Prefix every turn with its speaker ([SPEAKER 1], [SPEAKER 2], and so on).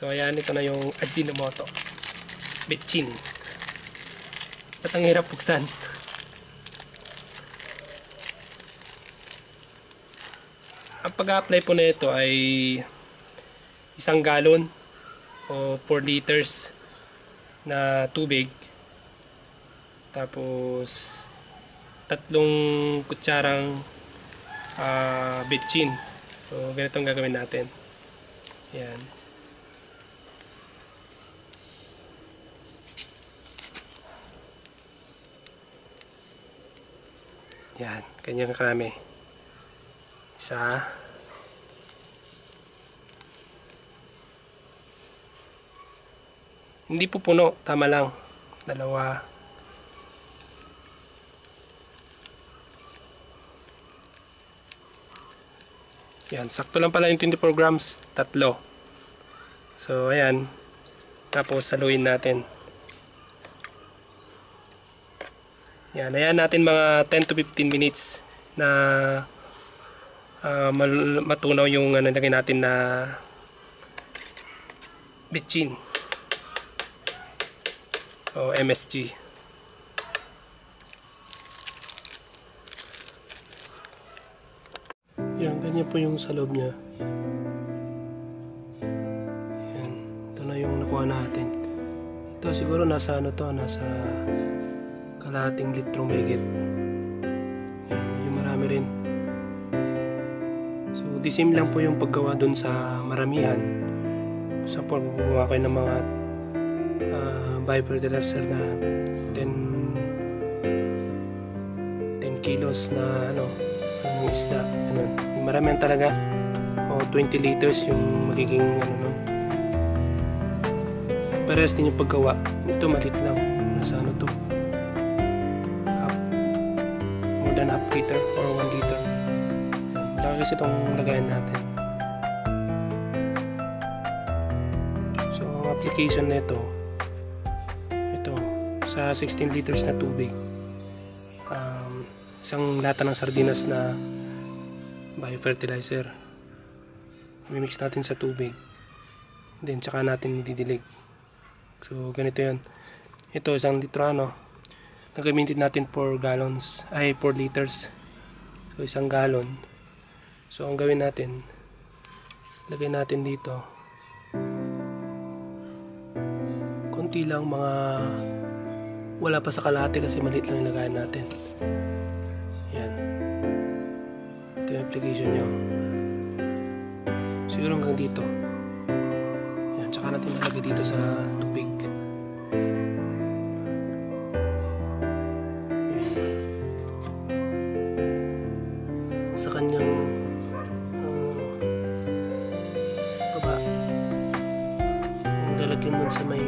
[SPEAKER 1] So ayan, ito na yung Ajinomoto Betchin. At ang hirap buksan. Ang pag-apply po na ito ay 1 galon o 4 liters na tubig. Tapos 3 kutsarang betchin. So ganito ang gagawin natin. Yan. Yan, kanyang karami. Isa. Hindi po puno, tama lang. 2. Yan, sakto lang pala yung 24 grams, 3. So, ayan. Tapos, saluin natin. Yan, ayan natin mga 10 to 15 minutes na matunaw yung nilagay natin na betchin o MSG. Yan, ganyan po yung sa loob niya. Yan, ito na yung nakuha natin. Ito siguro nasa nasa kalahating litro mahigit. Yan, medyo marami rin. So, the same lang po yung paggawa dun sa maramihan. So, po, gumawa ko ng mga biofertilizer na 10 kilos na ng isda. Maramihan talaga. O 20 liters yung magiging parehas din yung paggawa. Ito maliit lang. Nasa to? More than half liter or 1 liter. Malaki kasi itong lagayan natin. So, ang application na ito sa 16 liters na tubig. Isang lata ng sardinas na biofertilizer. I-mix natin sa tubig. Then, tsaka natin didilig. So, ganito yan. Ito, 1 litro gagamitin natin 4 gallons. Ay, 4 liters. So, 1 galon. So, ang gawin natin, lagay natin dito. Konti lang, mga wala pa sa kalahati kasi maliit lang yung lagayan natin. Yan. Ito yung application nyo. Siguro hanggang dito. Yan. Tsaka natin nalagay dito sa tubig. Yan. Sa kanyang baba. Yung lalagyan nun sa may